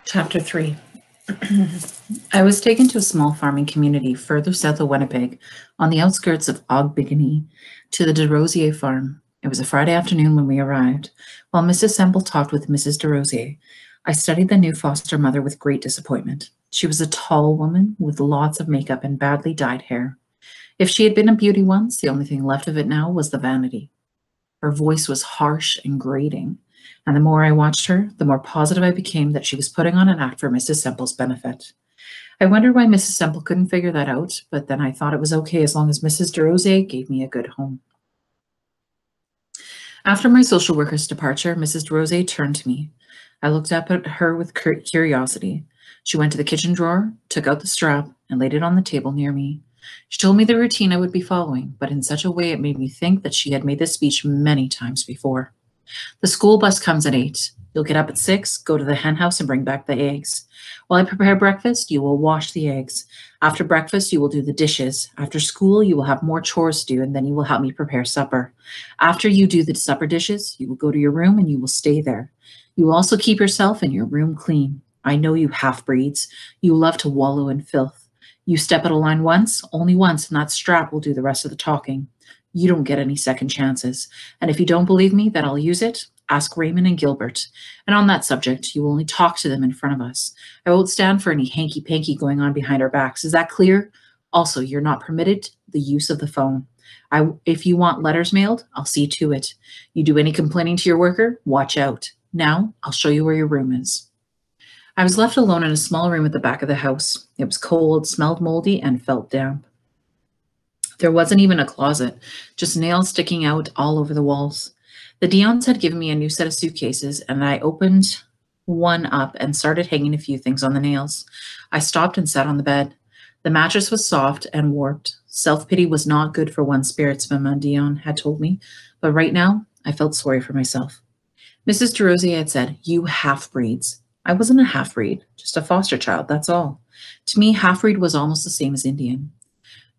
Chapter 3. I was taken to a small farming community further south of Winnipeg, on the outskirts of Audiobook, to the DeRosier farm. It was a Friday afternoon when we arrived. While Mrs. Semple talked with Mrs. DeRosier, I studied the new foster mother with great disappointment. She was a tall woman with lots of makeup and badly dyed hair. If she had been a beauty once, the only thing left of it now was the vanity. Her voice was harsh and grating, and the more I watched her, the more positive I became that she was putting on an act for Mrs. Semple's benefit. I wondered why Mrs. Semple couldn't figure that out, but then I thought it was okay as long as Mrs. DeRosier gave me a good home. After my social worker's departure, Mrs. DeRosier turned to me. I looked up at her with curiosity. She went to the kitchen drawer, took out the strap, and laid it on the table near me. She told me the routine I would be following, but in such a way it made me think that she had made this speech many times before. The school bus comes at 8. You'll get up at 6, go to the hen house and bring back the eggs. While I prepare breakfast, you will wash the eggs. After breakfast, you will do the dishes. After school, you will have more chores to do, and then you will help me prepare supper. After you do the supper dishes, you will go to your room and you will stay there. You will also keep yourself and your room clean. I know you half-breeds. You love to wallow in filth. You step out of line once, only once, and that strap will do the rest of the talking. You don't get any second chances. And if you don't believe me that I'll use it, ask Raymond and Gilbert. And on that subject, you will only talk to them in front of us. I won't stand for any hanky-panky going on behind our backs. Is that clear? Also, you're not permitted the use of the phone. If you want letters mailed, I'll see to it. You do any complaining to your worker, watch out. Now, I'll show you where your room is. I was left alone in a small room at the back of the house. It was cold, smelled moldy, and felt damp. There wasn't even a closet, just nails sticking out all over the walls. The Dions had given me a new set of suitcases, and I opened one up and started hanging a few things on the nails. I stopped and sat on the bed. The mattress was soft and warped. Self-pity was not good for one's spirits, Maman Dion had told me, but right now I felt sorry for myself. Mrs. DeRosier had said, "You half-breeds." I wasn't a half-breed, just a foster child, that's all. To me, half-breed was almost the same as Indian.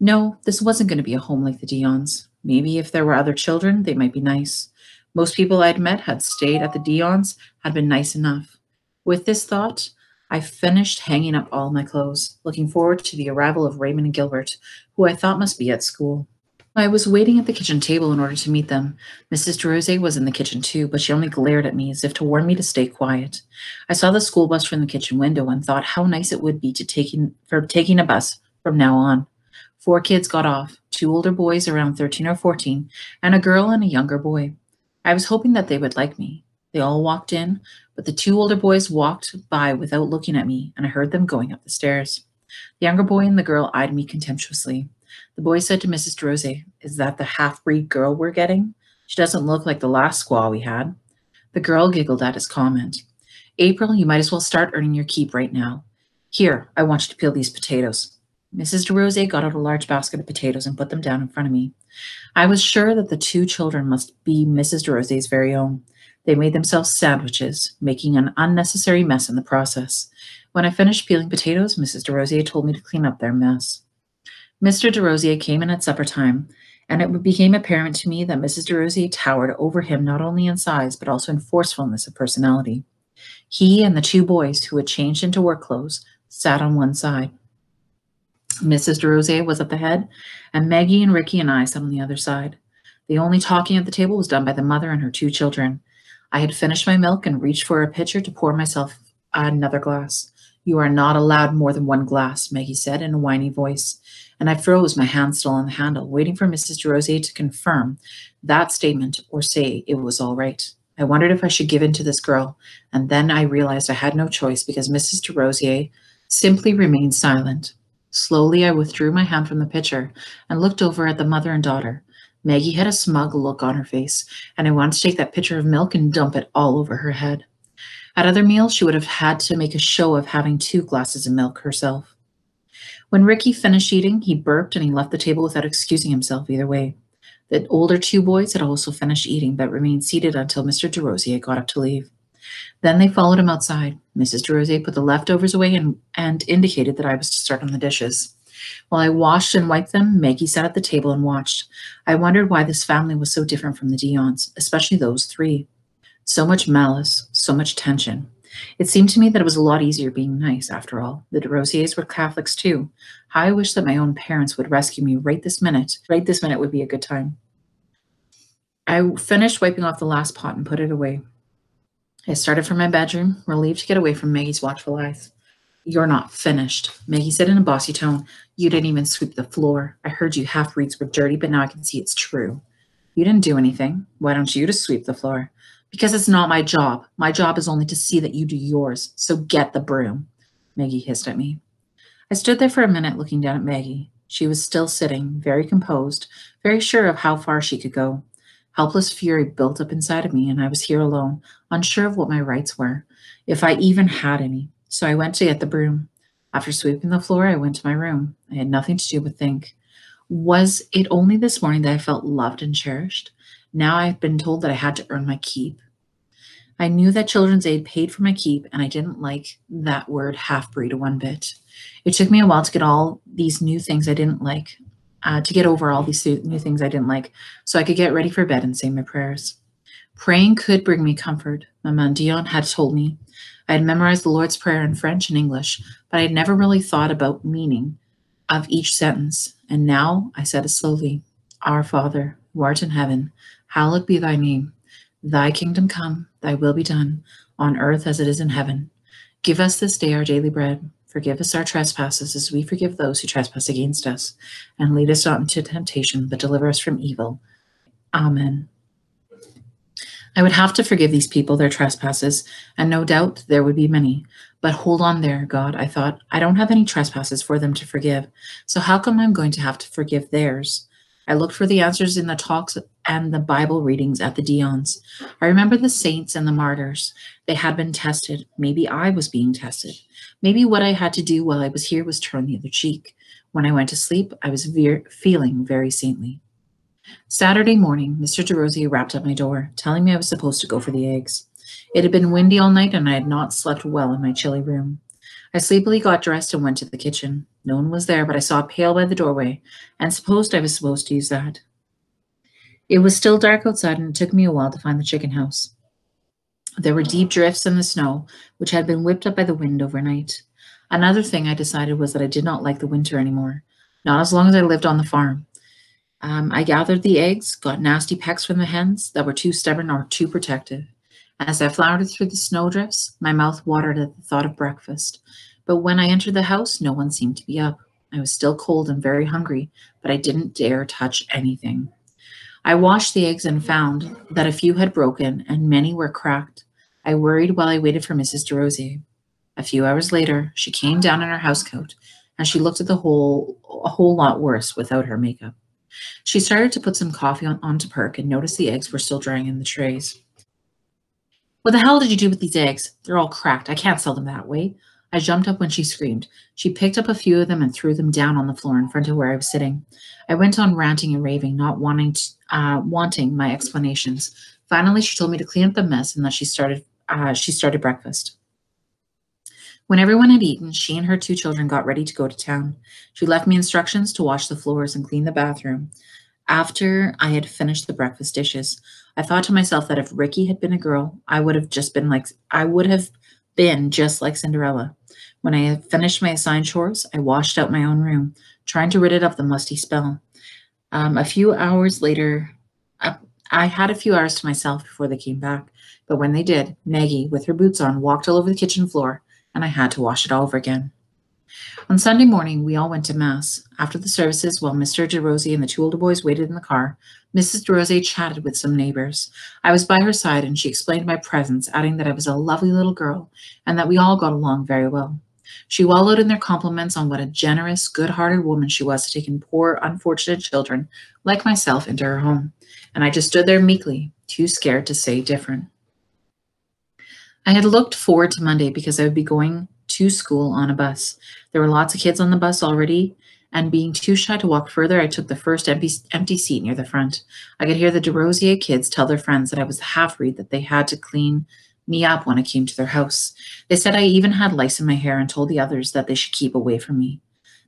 No, this wasn't going to be a home like the Dions. Maybe if there were other children, they might be nice. Most people I'd met had stayed at the Dions, had been nice enough. With this thought, I finished hanging up all my clothes, looking forward to the arrival of Raymond and Gilbert, who I thought must be at school. I was waiting at the kitchen table in order to meet them. Mrs. DeRosier was in the kitchen too, but she only glared at me as if to warn me to stay quiet. I saw the school bus from the kitchen window and thought how nice it would be taking a bus from now on. 4 kids got off, 2 older boys around 13 or 14, and a girl and a younger boy. I was hoping that they would like me. They all walked in, but the 2 older boys walked by without looking at me, and I heard them going up the stairs. The younger boy and the girl eyed me contemptuously. The boy said to Mrs. DeRosier, "Is that the half-breed girl we're getting? She doesn't look like the last squaw we had." The girl giggled at his comment. "April, you might as well start earning your keep right now. Here, I want you to peel these potatoes." Mrs. DeRosier got out a large basket of potatoes and put them down in front of me. I was sure that the 2 children must be Mrs. DeRosier's very own. They made themselves sandwiches, making an unnecessary mess in the process. When I finished peeling potatoes, Mrs. DeRosier told me to clean up their mess. Mr. DeRosier came in at supper time, and it became apparent to me that Mrs. DeRosier towered over him not only in size, but also in forcefulness of personality. He and the 2 boys, who had changed into work clothes, sat on one side. Mrs. DeRosier was at the head, and Maggie and Ricky and I sat on the other side. The only talking at the table was done by the mother and her 2 children. I had finished my milk and reached for a pitcher to pour myself another glass. "You are not allowed more than 1 glass," Maggie said in a whiny voice, and I froze, my hand still on the handle, waiting for Mrs. DeRosier to confirm that statement or say it was all right. I wondered if I should give in to this girl, and then I realized I had no choice because Mrs. DeRosier simply remained silent. Slowly, I withdrew my hand from the pitcher and looked over at the mother and daughter. Maggie had a smug look on her face, and I wanted to take that pitcher of milk and dump it all over her head. At other meals, she would have had to make a show of having 2 glasses of milk herself. When Ricky finished eating, he burped and he left the table without excusing himself either way. The older 2 boys had also finished eating, but remained seated until Mr. DeRosier got up to leave. Then they followed him outside. Mrs. DeRosier put the leftovers away and indicated that I was to start on the dishes. While I washed and wiped them, Maggie sat at the table and watched. I wondered why this family was so different from the Dions, especially those 3. So much malice, so much tension. It seemed to me that it was a lot easier being nice, after all. The de Rosiers were Catholics too. How I wish that my own parents would rescue me right this minute. Right this minute would be a good time. I finished wiping off the last pot and put it away. I started for my bedroom, relieved to get away from Maggie's watchful eyes. You're not finished, Maggie said in a bossy tone. You didn't even sweep the floor. I heard you half-breeds were dirty, but now I can see it's true. You didn't do anything. Why don't you just sweep the floor? Because it's not my job. My job is only to see that you do yours. So get the broom, Maggie hissed at me. I stood there for a minute looking down at Maggie. She was still sitting, very composed, very sure of how far she could go. Helpless fury built up inside of me, and I was here alone, unsure of what my rights were, if I even had any. So I went to get the broom. After sweeping the floor, I went to my room. I had nothing to do but think. Was it only this morning that I felt loved and cherished? Now I had been told that I had to earn my keep. I knew that Children's Aid paid for my keep, and I didn't like that word half-breed one bit. It took me a while to get all these new things I didn't like, to get over all these new things I didn't like, so I could get ready for bed and say my prayers. Praying could bring me comfort. Maman Dion had told me. I had memorized the Lord's Prayer in French and English, but I had never really thought about meaning of each sentence. And now I said it slowly. Our Father, who art in heaven, hallowed be thy name. Thy kingdom come, thy will be done, on earth as it is in heaven. Give us this day our daily bread. Forgive us our trespasses as we forgive those who trespass against us. And lead us not into temptation, but deliver us from evil. Amen. I would have to forgive these people their trespasses, and no doubt there would be many. But hold on there, God, I thought. I don't have any trespasses for them to forgive, so how come I'm going to have to forgive theirs? I looked for the answers in the talks and the Bible readings at the Dions. I remember the saints and the martyrs. They had been tested. Maybe I was being tested. Maybe what I had to do while I was here was turn the other cheek. When I went to sleep, I was feeling very saintly. Saturday morning, Mr. DeRosier rapped at my door, telling me I was supposed to go for the eggs. It had been windy all night, and I had not slept well in my chilly room. I sleepily got dressed and went to the kitchen. No one was there, but I saw a pail by the doorway, and supposed I was supposed to use that. It was still dark outside, and it took me a while to find the chicken house. There were deep drifts in the snow, which had been whipped up by the wind overnight. Another thing I decided was that I did not like the winter anymore, not as long as I lived on the farm. I gathered the eggs, got nasty pecks from the hens that were too stubborn or too protective. As I floundered through the snowdrifts, my mouth watered at the thought of breakfast. But when I entered the house, no one seemed to be up. I was still cold and very hungry, but I didn't dare touch anything. I washed the eggs and found that a few had broken and many were cracked. I worried while I waited for Mrs. DeRosier. A few hours later, she came down in her housecoat, and she looked at a whole lot worse without her makeup. She started to put some coffee onto Perk and noticed the eggs were still drying in the trays. What the hell did you do with these eggs? They're all cracked. I can't sell them that way. I jumped up when she screamed. She picked up a few of them and threw them down on the floor in front of where I was sitting. I went on ranting and raving, not wanting my explanations. Finally, she told me to clean up the mess and that she started breakfast. When everyone had eaten, she and her 2 children got ready to go to town. She left me instructions to wash the floors and clean the bathroom. After I had finished the breakfast dishes, I thought to myself that if Ricky had been a girl, I would have been just like Cinderella. When I had finished my assigned chores, I washed out my own room, trying to rid it of the musty smell. A few hours later, I had a few hours to myself before they came back, but when they did, Maggie, with her boots on, walked all over the kitchen floor, and I had to wash it all over again. On Sunday morning, we all went to Mass. After the services, while Mr. DeRosier and the 2 older boys waited in the car, Mrs. DeRosier chatted with some neighbors. I was by her side, and she explained my presence, adding that I was a lovely little girl, and that we all got along very well. She wallowed in their compliments on what a generous, good-hearted woman she was to take in poor, unfortunate children like myself into her home, and I just stood there meekly, too scared to say different. I had looked forward to Monday because I would be going to school on a bus. There were lots of kids on the bus already, and being too shy to walk further, I took the first empty seat near the front. I could hear the DeRosier kids tell their friends that I was the half-breed that they had to clean me up when I came to their house. They said I even had lice in my hair and told the others that they should keep away from me.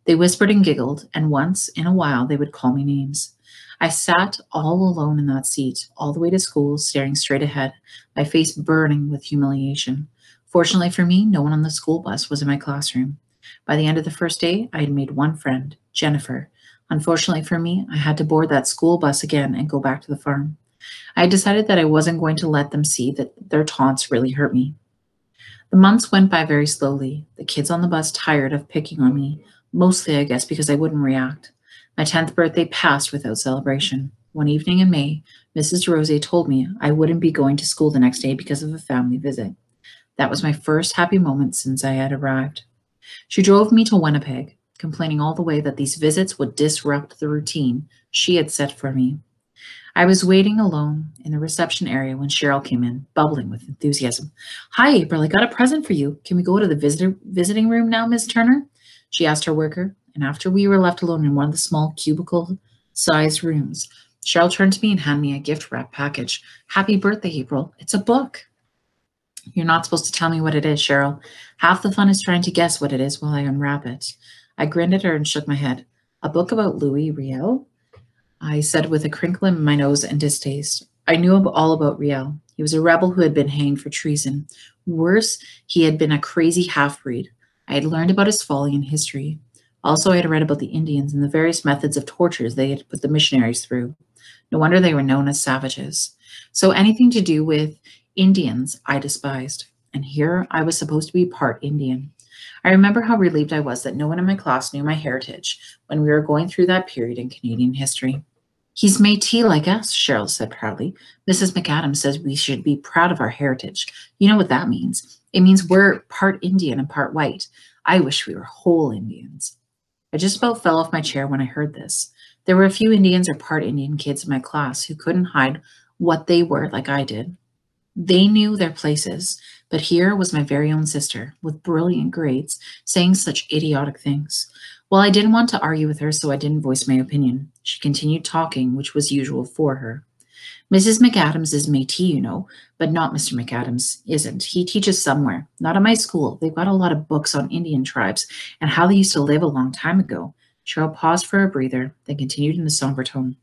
They whispered and giggled, and once in a while they would call me names. I sat all alone in that seat, all the way to school, staring straight ahead, my face burning with humiliation. Fortunately for me, no one on the school bus was in my classroom. By the end of the first day, I had made one friend, Jennifer. Unfortunately for me, I had to board that school bus again and go back to the farm. I had decided that I wasn't going to let them see that their taunts really hurt me. The months went by very slowly. The kids on the bus tired of picking on me, mostly, I guess, because I wouldn't react. My 10th birthday passed without celebration. One evening in May, Mrs. Rose told me I wouldn't be going to school the next day because of a family visit. That was my first happy moment since I had arrived. She drove me to Winnipeg, complaining all the way that these visits would disrupt the routine she had set for me. I was waiting alone in the reception area when Cheryl came in, bubbling with enthusiasm. Hi, April, I got a present for you. Can we go to the visiting room now, Miss Turner? She asked her worker, and after we were left alone in one of the small cubicle-sized rooms, Cheryl turned to me and handed me a gift wrap package. Happy birthday, April. It's a book. You're not supposed to tell me what it is, Cheryl. Half the fun is trying to guess what it is while I unwrap it. I grinned at her and shook my head. A book about Louis Riel? I said with a crinkle in my nose and distaste. I knew all about Riel. He was a rebel who had been hanged for treason. Worse, he had been a crazy half-breed. I had learned about his folly in history. Also, I had read about the Indians and the various methods of tortures they had put the missionaries through. No wonder they were known as savages. So anything to do with Indians, I despised. And here I was supposed to be part Indian. I remember how relieved I was that no one in my class knew my heritage when we were going through that period in Canadian history. He's Métis like us, Cheryl said proudly. Mrs. McAdams says we should be proud of our heritage. You know what that means? It means we're part Indian and part white. I wish we were whole Indians. I just about fell off my chair when I heard this. There were a few Indians or part Indian kids in my class who couldn't hide what they were like I did. They knew their places, but here was my very own sister, with brilliant grades, saying such idiotic things. Well, I didn't want to argue with her, so I didn't voice my opinion. She continued talking, which was usual for her. Mrs. McAdams is Métis, you know, but not Mr. McAdams isn't. He teaches somewhere, not at my school. They've got a lot of books on Indian tribes and how they used to live a long time ago. Cheryl paused for a breather, then continued in a somber tone.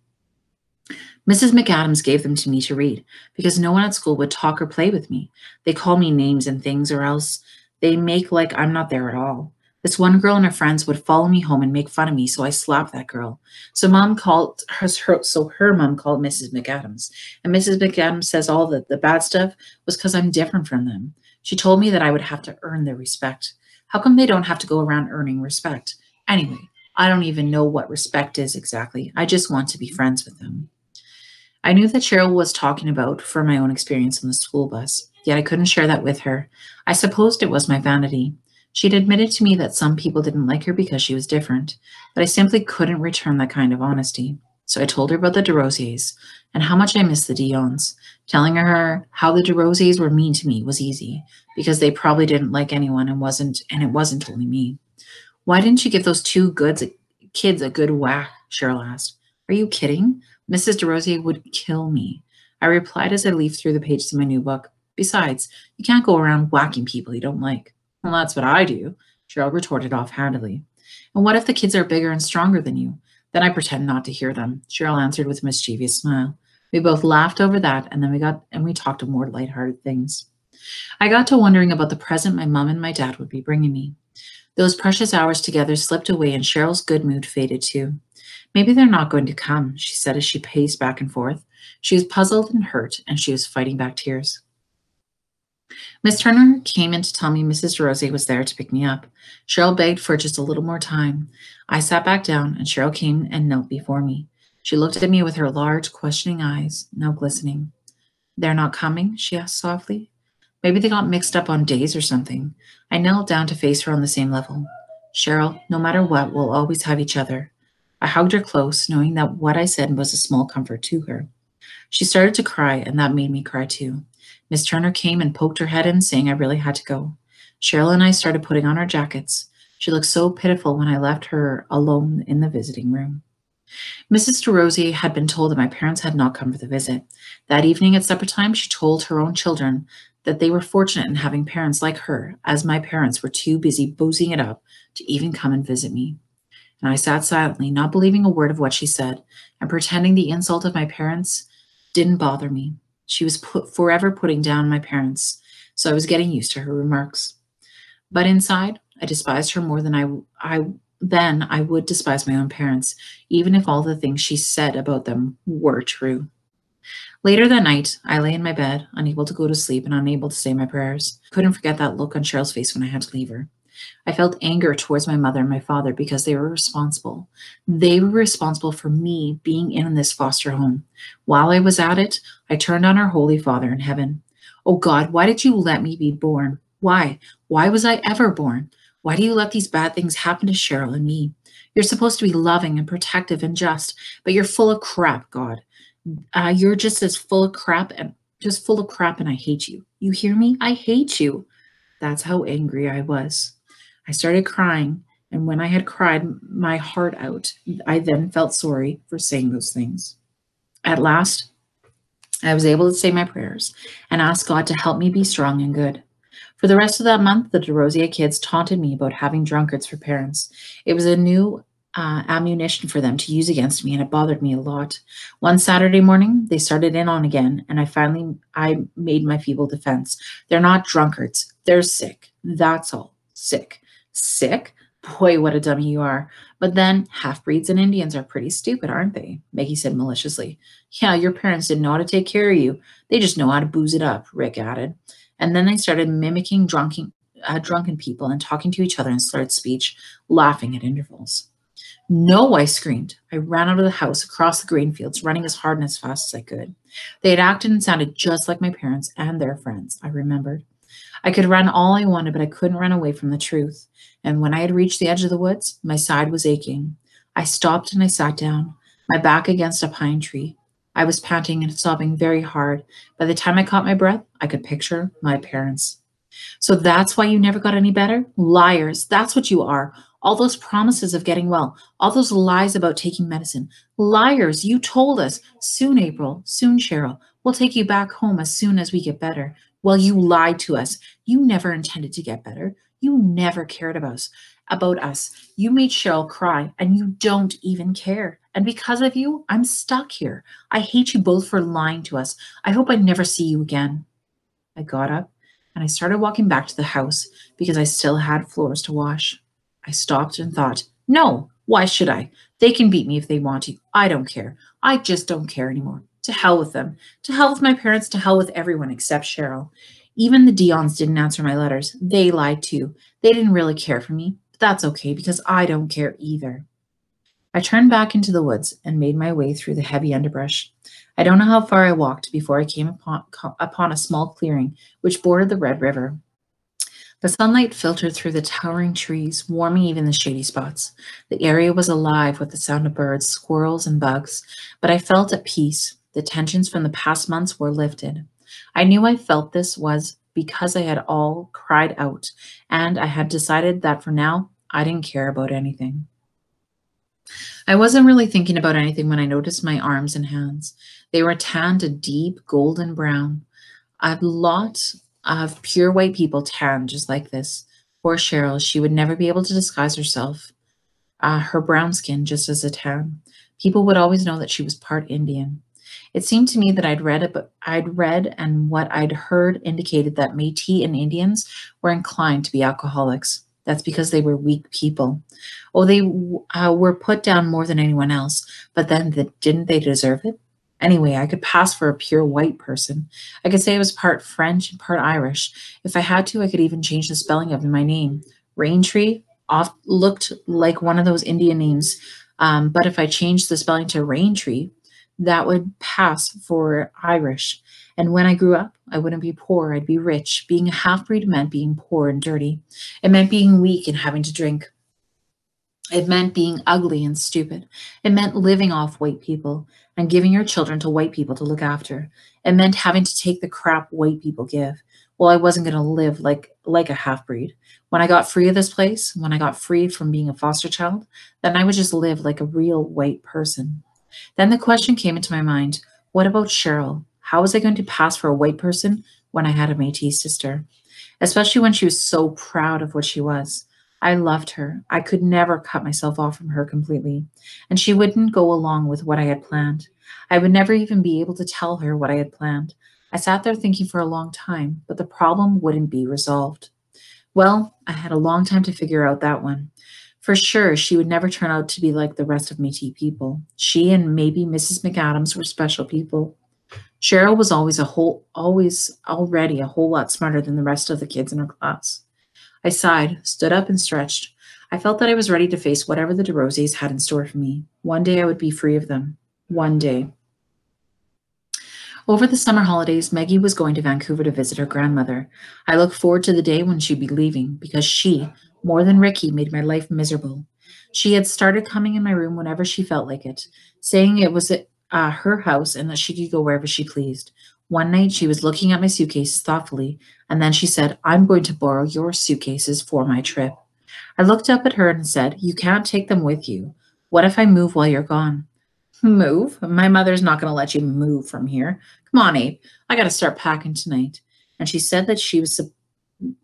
Mrs. McAdams gave them to me to read because no one at school would talk or play with me. They call me names and things, or else they make like I'm not there at all. This one girl and her friends would follow me home and make fun of me, so I slapped that girl. So her mom called Mrs. McAdams, and Mrs. McAdams says all the bad stuff was because I'm different from them. She told me that I would have to earn their respect. How come they don't have to go around earning respect? Anyway, I don't even know what respect is exactly. I just want to be friends with them. I knew that Cheryl was talking about from my own experience on the school bus, yet I couldn't share that with her. I supposed it was my vanity. She'd admitted to me that some people didn't like her because she was different, but I simply couldn't return that kind of honesty. So I told her about the DeRosiers and how much I missed the Dionnes. Telling her how the DeRosiers were mean to me was easy, because they probably didn't like anyone and it wasn't only me. Why didn't you give those two kids a good whack? Cheryl asked. Are you kidding? Mrs. DeRosier would kill me. I replied as I leafed through the pages of my new book. Besides, you can't go around whacking people you don't like. Well, that's what I do, Cheryl retorted offhandedly. And what if the kids are bigger and stronger than you? Then I pretend not to hear them, Cheryl answered with a mischievous smile. We both laughed over that, and then we talked of more lighthearted things. I got to wondering about the present my mom and my dad would be bringing me. Those precious hours together slipped away, and Cheryl's good mood faded too. Maybe they're not going to come, she said as she paced back and forth. She was puzzled and hurt, and she was fighting back tears. Miss Turner came in to tell me Mrs. Rosie was there to pick me up. Cheryl begged for just a little more time. I sat back down, and Cheryl came and knelt before me. She looked at me with her large, questioning eyes, now glistening. They're not coming? She asked softly. Maybe they got mixed up on days or something. I knelt down to face her on the same level. Cheryl, no matter what, we'll always have each other. I hugged her close, knowing that what I said was a small comfort to her. She started to cry, and that made me cry too. Miss Turner came and poked her head in, saying I really had to go. Cheryl and I started putting on our jackets. She looked so pitiful when I left her alone in the visiting room. Mrs. DeRosier had been told that my parents had not come for the visit. That evening at supper time, she told her own children that they were fortunate in having parents like her, as my parents were too busy boozing it up to even come and visit me. And I sat silently, not believing a word of what she said, and pretending the insult of my parents didn't bother me. She was forever putting down my parents, so I was getting used to her remarks. But inside, I despised her more than I would despise my own parents, even if all the things she said about them were true. Later that night, I lay in my bed, unable to go to sleep and unable to say my prayers. Couldn't forget that look on Cheryl's face when I had to leave her. I felt anger towards my mother and my father because they were responsible. They were responsible for me being in this foster home. While I was at it, I turned on our Holy Father in heaven. Oh God, why did you let me be born? Why? Why was I ever born? Why do you let these bad things happen to Cheryl and me? You're supposed to be loving and protective and just, but you're full of crap, God. You're just as full of crap and just full of crap, and I hate you. You hear me? I hate you. That's how angry I was. I started crying, and when I had cried my heart out, I then felt sorry for saying those things. At last, I was able to say my prayers and ask God to help me be strong and good. For the rest of that month, the DeRosier kids taunted me about having drunkards for parents. It was a new ammunition for them to use against me, and it bothered me a lot. One Saturday morning, they started in on again, and I made my feeble defense. They're not drunkards. They're sick. That's all. Sick. Sick? Boy, what a dummy you are. But then half-breeds and Indians are pretty stupid, aren't they? Maggie said maliciously. Yeah, your parents didn't know how to take care of you. They just know how to booze it up, Rick added. And then they started mimicking drunken people and talking to each other in slurred speech, laughing at intervals. No, I screamed. I ran out of the house across the grain fields, running as hard and as fast as I could. They had acted and sounded just like my parents and their friends, I remembered. I could run all I wanted, but I couldn't run away from the truth. And when I had reached the edge of the woods, my side was aching. I stopped and I sat down, my back against a pine tree. I was panting and sobbing very hard. By the time I caught my breath, I could picture my parents. So that's why you never got any better? Liars. That's what you are. All those promises of getting well, all those lies about taking medicine. Liars. You told us. Soon, April. Soon, Cheryl. We'll take you back home as soon as we get better. Well, you lied to us. You never intended to get better. You never cared about us. You made Cheryl cry, and you don't even care. And because of you, I'm stuck here. I hate you both for lying to us. I hope I never see you again. I got up and I started walking back to the house because I still had floors to wash. I stopped and thought, no, why should I? They can beat me if they want to. I don't care. I just don't care anymore. To hell with them. To hell with my parents. To hell with everyone except Cheryl. Even the Dions didn't answer my letters. They lied too. They didn't really care for me, but that's okay because I don't care either. I turned back into the woods and made my way through the heavy underbrush. I don't know how far I walked before I came upon a small clearing which bordered the Red River. The sunlight filtered through the towering trees, warming even the shady spots. The area was alive with the sound of birds, squirrels, and bugs, but I felt at peace. The tensions from the past months were lifted. I knew I felt this was because I had all cried out, and I had decided that for now, I didn't care about anything. I wasn't really thinking about anything when I noticed my arms and hands. They were tanned a deep golden brown. A lot of pure white people tanned just like this. Poor Cheryl, she would never be able to disguise herself, her brown skin just as a tan. People would always know that she was part Indian. It seemed to me that I'd read and what I'd heard indicated that Métis and Indians were inclined to be alcoholics. That's because they were weak people. Oh, they were put down more than anyone else, but then didn't they deserve it? Anyway, I could pass for a pure white person. I could say I was part French and part Irish. If I had to, I could even change the spelling of my name. Raintree looked like one of those Indian names, but if I changed the spelling to Raintree, that would pass for Irish. And when I grew up, I wouldn't be poor, I'd be rich. Being a half-breed meant being poor and dirty. It meant being weak and having to drink. It meant being ugly and stupid. It meant living off white people and giving your children to white people to look after. It meant having to take the crap white people give. Well, I wasn't going to live like a half-breed. When I got free of this place, when I got free from being a foster child, then I would just live like a real white person. Then the question came into my mind, what about Cheryl? How was I going to pass for a white person when I had a Métis sister? Especially when she was so proud of what she was. I loved her. I could never cut myself off from her completely. And she wouldn't go along with what I had planned. I would never even be able to tell her what I had planned. I sat there thinking for a long time, but the problem wouldn't be resolved. Well, I had a long time to figure out that one. For sure, she would never turn out to be like the rest of Métis people. She and maybe Mrs. McAdams were special people. Cheryl was always already a whole lot smarter than the rest of the kids in her class. I sighed, stood up, and stretched. I felt that I was ready to face whatever the DeRosiers had in store for me. One day I would be free of them. One day. Over the summer holidays, Maggie was going to Vancouver to visit her grandmother. I looked forward to the day when she'd be leaving because she, more than Ricky, made my life miserable. She had started coming in my room whenever she felt like it, saying it was her house and that she could go wherever she pleased. One night, she was looking at my suitcases thoughtfully, and then she said, "I'm going to borrow your suitcases for my trip." I looked up at her and said, "You can't take them with you. What if I move while you're gone?" "Move? My mother's not going to let you move from here. Come on, Abe. I got to start packing tonight." And she said that she was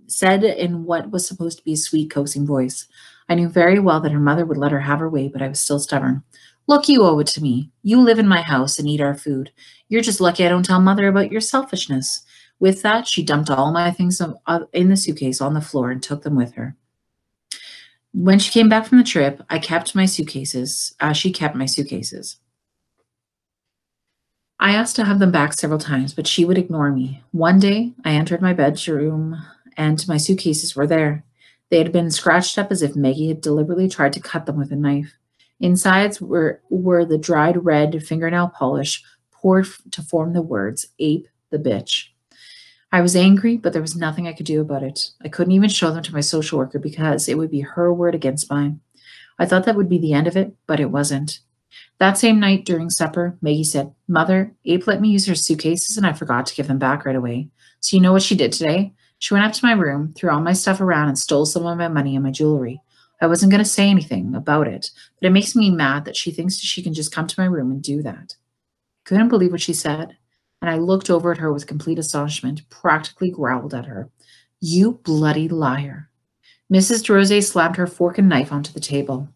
said in what was supposed to be a sweet, coaxing voice. I knew very well that her mother would let her have her way, but I was still stubborn. "Look, you owe it to me. You live in my house and eat our food. You're just lucky I don't tell mother about your selfishness." With that, she dumped all my things in the suitcase on the floor and took them with her. When she came back from the trip, I kept my suitcases. She kept my suitcases. I asked to have them back several times, but she would ignore me. One day, I entered my bedroom and my suitcases were there. They had been scratched up as if Maggie had deliberately tried to cut them with a knife. Insides were the dried red fingernail polish poured to form the words, "Ape the bitch." I was angry, but there was nothing I could do about it. I couldn't even show them to my social worker because it would be her word against mine. I thought that would be the end of it, but it wasn't. That same night during supper, Maggie said, "Mother, Abe let me use her suitcases and I forgot to give them back right away. So you know what she did today? She went up to my room, threw all my stuff around, and stole some of my money and my jewelry. I wasn't going to say anything about it, but it makes me mad that she thinks she can just come to my room and do that." I couldn't believe what she said, and I looked over at her with complete astonishment, practically growled at her. "You bloody liar." Mrs. DeRosier slammed her fork and knife onto the table,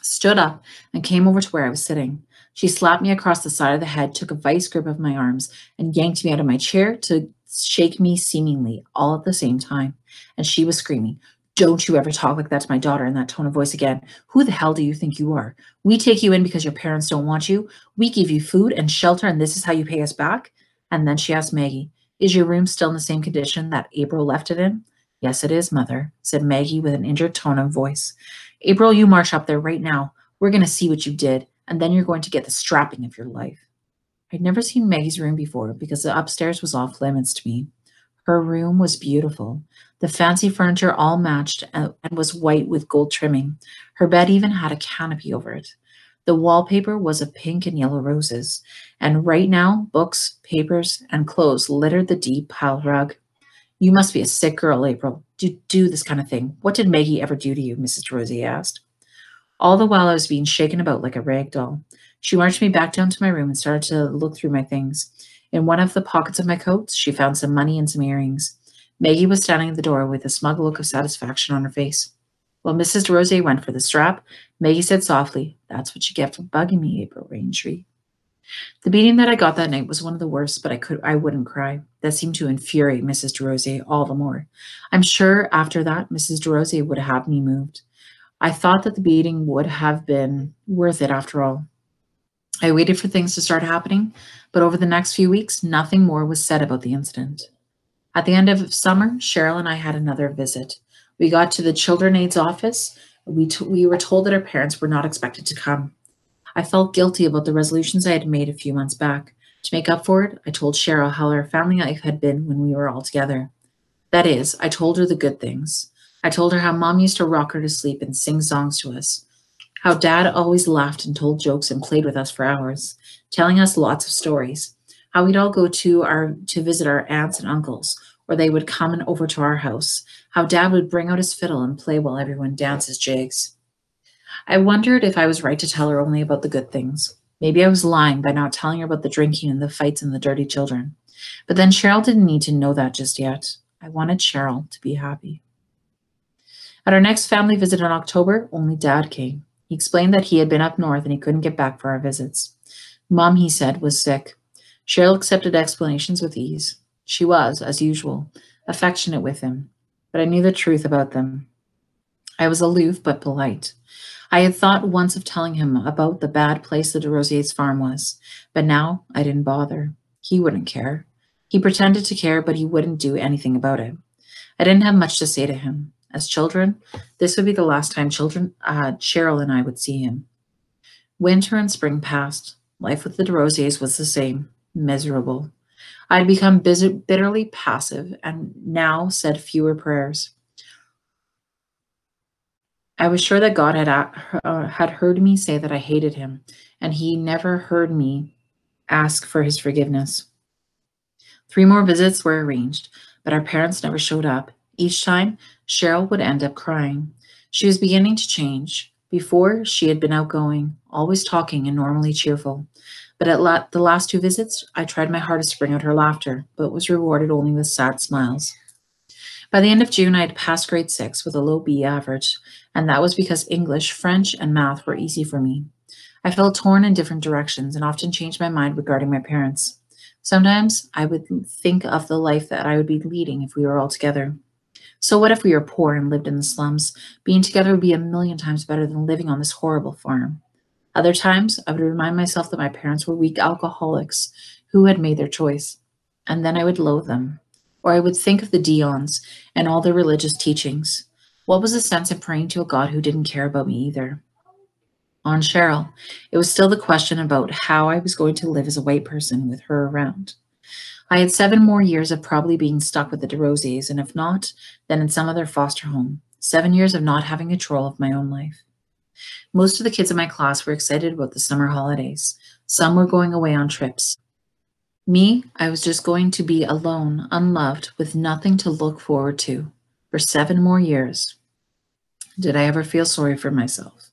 stood up, and came over to where I was sitting. She slapped me across the side of the head, took a vice grip of my arms, and yanked me out of my chair to shake me seemingly all at the same time. And she was screaming, "Don't you ever talk like that to my daughter in that tone of voice again. Who the hell do you think you are? We take you in because your parents don't want you. We give you food and shelter, and this is how you pay us back?" And then she asked Maggie, "Is your room still in the same condition that April left it in?" "Yes, it is, Mother," said Maggie with an injured tone of voice. "April, you march up there right now. We're going to see what you did, and then you're going to get the strapping of your life." I'd never seen Maggie's room before because the upstairs was off limits to me. Her room was beautiful. The fancy furniture all matched and was white with gold trimming. Her bed even had a canopy over it. The wallpaper was of pink and yellow roses, and right now, books, papers, and clothes littered the deep pile rug. "You must be a sick girl, April, to do this kind of thing. What did Maggie ever do to you?" Mrs. Rosie asked. All the while I was being shaken about like a rag doll. She marched me back down to my room and started to look through my things. In one of the pockets of my coat, she found some money and some earrings. Maggie was standing at the door with a smug look of satisfaction on her face. While Mrs. DeRosier went for the strap, Maggie said softly, "That's what you get for bugging me, April Raintree." The beating that I got that night was one of the worst, but I wouldn't cry. That seemed to infuriate Mrs. DeRosier all the more. I'm sure after that, Mrs. DeRosier would have me moved. I thought that the beating would have been worth it after all. I waited for things to start happening, but over the next few weeks, nothing more was said about the incident. At the end of summer, Cheryl and I had another visit. We got to the Children's Aid's office. We were told that our parents were not expected to come. I felt guilty about the resolutions I had made a few months back. To make up for it, I told Cheryl how our family life had been when we were all together. That is, I told her the good things. I told her how Mom used to rock her to sleep and sing songs to us, how Dad always laughed and told jokes and played with us for hours, telling us lots of stories, how we'd all go to visit our aunts and uncles, or they would come and over to our house, how Dad would bring out his fiddle and play while everyone dances jigs. I wondered if I was right to tell her only about the good things. Maybe I was lying by not telling her about the drinking and the fights and the dirty children. But then Cheryl didn't need to know that just yet. I wanted Cheryl to be happy. At our next family visit in October, only Dad came. He explained that he had been up north and he couldn't get back for our visits. Mom, he said, was sick. Cheryl accepted explanations with ease. She was, as usual, affectionate with him, but I knew the truth about them. I was aloof but polite. I had thought once of telling him about the bad place the DeRosier's farm was, but now I didn't bother. He wouldn't care. He pretended to care, but he wouldn't do anything about it. I didn't have much to say to him. As children, this would be the last time Cheryl and I would see him. Winter and spring passed. Life with the DeRosiers was the same, miserable. I had become bitterly passive and now said fewer prayers. I was sure that God had heard me say that I hated him, and he never heard me ask for his forgiveness. 3 more visits were arranged, but our parents never showed up. Each time, Cheryl would end up crying. She was beginning to change. Before, she had been outgoing, always talking and normally cheerful. But at the last 2 visits, I tried my hardest to bring out her laughter, but was rewarded only with sad smiles. By the end of June, I had passed grade 6 with a low B average, and that was because English, French, and math were easy for me. I felt torn in different directions and often changed my mind regarding my parents. Sometimes I would think of the life that I would be leading if we were all together. So what if we were poor and lived in the slums? Being together would be a million times better than living on this horrible farm. Other times, I would remind myself that my parents were weak alcoholics who had made their choice, and then I would loathe them. Or I would think of the Dions and all their religious teachings. What was the sense in praying to a God who didn't care about me either? On Cheryl, it was still the question about how I was going to live as a white person with her around. I had 7 more years of probably being stuck with the DeRosiers, and if not, then in some other foster home. 7 years of not having control of my own life. Most of the kids in my class were excited about the summer holidays. Some were going away on trips. Me, I was just going to be alone, unloved, with nothing to look forward to for 7 more years. Did I ever feel sorry for myself?